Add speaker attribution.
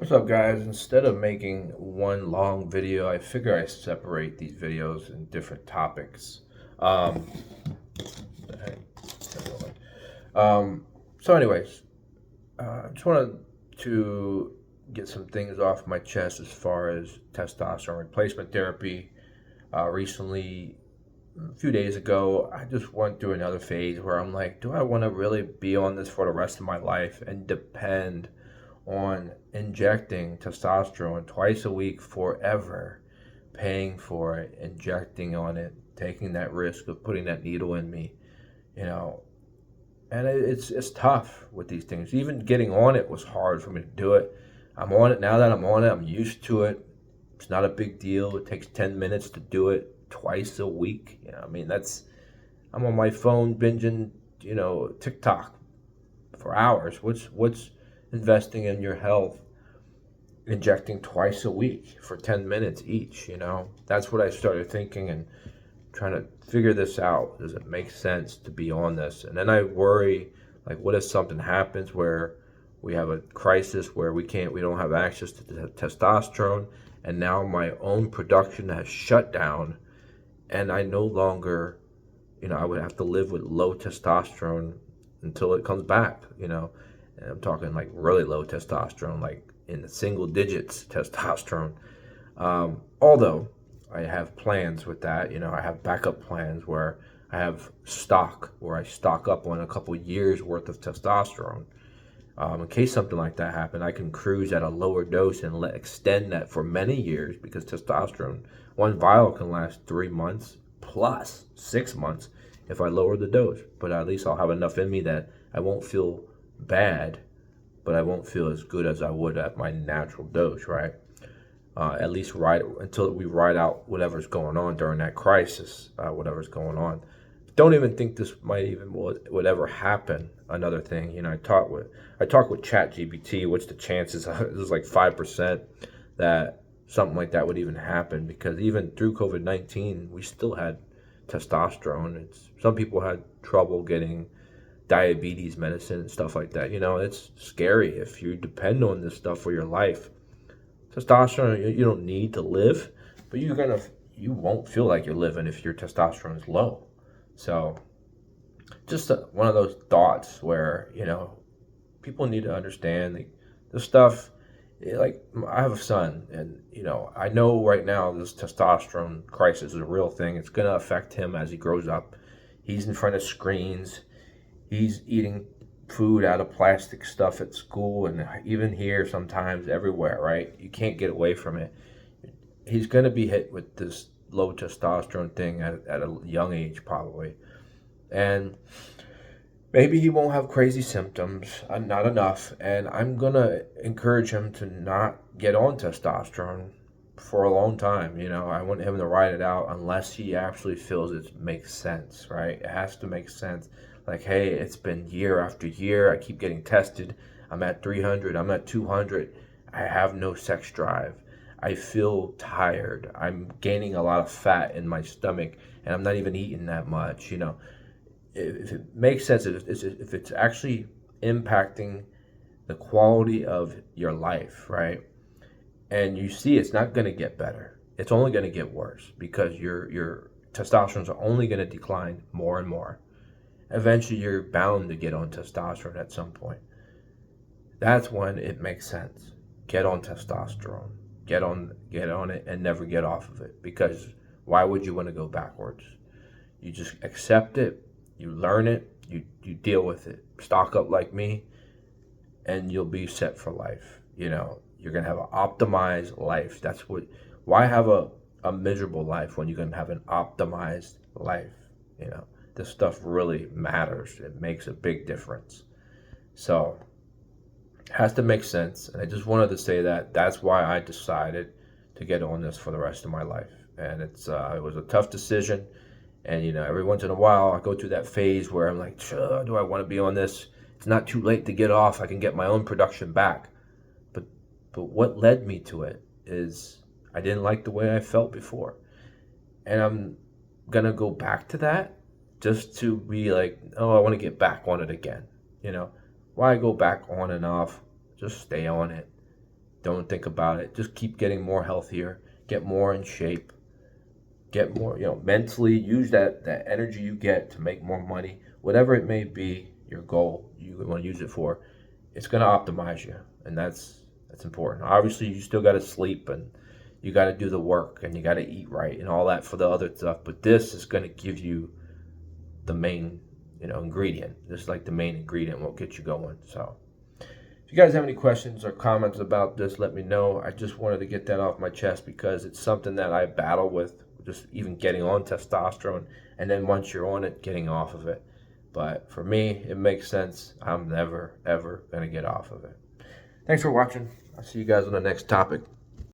Speaker 1: What's up, guys? Instead of making one long video, I figure I separate these videos in different topics. Um, the heck? So anyways, I just wanted to get some things off my chest as far as testosterone replacement therapy. Recently, a few days ago, I just went through another phase where I'm like, do I want to really be on this for the rest of my life and depend on injecting testosterone twice a week forever, paying for it, injecting on it, taking that risk of putting that needle in me, you know? And it's tough with these things. Even getting on it was hard for me to do it. I'm on it now. That I'm on it, I'm used to it. It's not a big deal. It takes 10 minutes to do it twice a week. I mean, I'm on my phone binging, TikTok for hours. What's investing in your health, injecting twice a week for 10 minutes each? That's what I started thinking and trying to figure this out. Does it make sense to be on this? And then I worry, like, what if something happens where we have a crisis where we don't have access to testosterone, and now my own production has shut down, and I no longer, I would have to live with low testosterone until it comes back, and I'm talking like really low testosterone, like in the single digits testosterone. Although I have plans with that, I have backup plans where I have stock, where I stock up on a couple years worth of testosterone. In case something like that happened, I can cruise at a lower dose and extend that for many years, because testosterone, one vial can last 3 months plus 6 months if I lower the dose. But at least I'll have enough in me that I won't feel bad, but I won't feel as good as I would at my natural dose, right? At least until we ride out whatever's going on during that crisis, whatever's going on. Don't even think this would ever happen. Another thing, I talked with ChatGPT. What's the chances? It was like 5% that something like that would even happen, because even through COVID-19, we still had testosterone. Some people had trouble getting diabetes medicine and stuff like that. It's scary if you depend on this stuff for your life. Testosterone, you don't need to live, but you won't feel like you're living if your testosterone is low. So just one of those thoughts where, people need to understand the stuff. Like, I have a son, and, I know right now this testosterone crisis is a real thing. It's going to affect him as he grows up. He's in front of screens. He's eating food out of plastic stuff at school, and even here sometimes, everywhere, right? You can't get away from it. He's going to be hit with this low testosterone thing at a young age, probably. And maybe he won't have crazy symptoms, not enough. And I'm going to encourage him to not get on testosterone for a long time. I want him to ride it out unless he actually feels it makes sense, right? It has to make sense. Like, hey, it's been year after year. I keep getting tested. I'm at 300. I'm at 200. I have no sex drive. I feel tired. I'm gaining a lot of fat in my stomach, and I'm not even eating that much. If it makes sense, if it's actually impacting the quality of your life, right? And you see it's not going to get better. It's only going to get worse, because your testosterones are only going to decline more and more. Eventually, you're bound to get on testosterone at some point. That's when it makes sense. Get on testosterone. Get on it and never get off of it, because why would you want to go backwards? You just accept it. You learn it. You deal with it. Stock up like me, and you'll be set for life. You're going to have an optimized life. Why have a miserable life when you can have an optimized life? This stuff really matters. It makes a big difference. So it has to make sense. And I just wanted to say that's why I decided to get on this for the rest of my life. And it was a tough decision. And, every once in a while I go through that phase where I'm like, sure, do I want to be on this? It's not too late to get off. I can get my own production back. But what led me to it is I didn't like the way I felt before. And I'm going to go back to that just to be like, oh, I want to get back on it again. Why go back on and off? Just stay on it. Don't think about it. Just keep getting more healthier, get more in shape, get more, mentally use that energy you get to make more money, whatever it may be, your goal you want to use it for. It's going to optimize you, and that's important. Obviously, you still got to sleep and you got to do the work and you got to eat right and all that for the other stuff. But this is going to give you the main, ingredient. This is like the main ingredient will get you going. So, if you guys have any questions or comments about this, let me know. I just wanted to get that off my chest because it's something that I battle with, just even getting on testosterone, and then once you're on it, getting off of it. But for me, it makes sense. I'm never, ever going to get off of it. Thanks for watching. I'll see you guys on the next topic.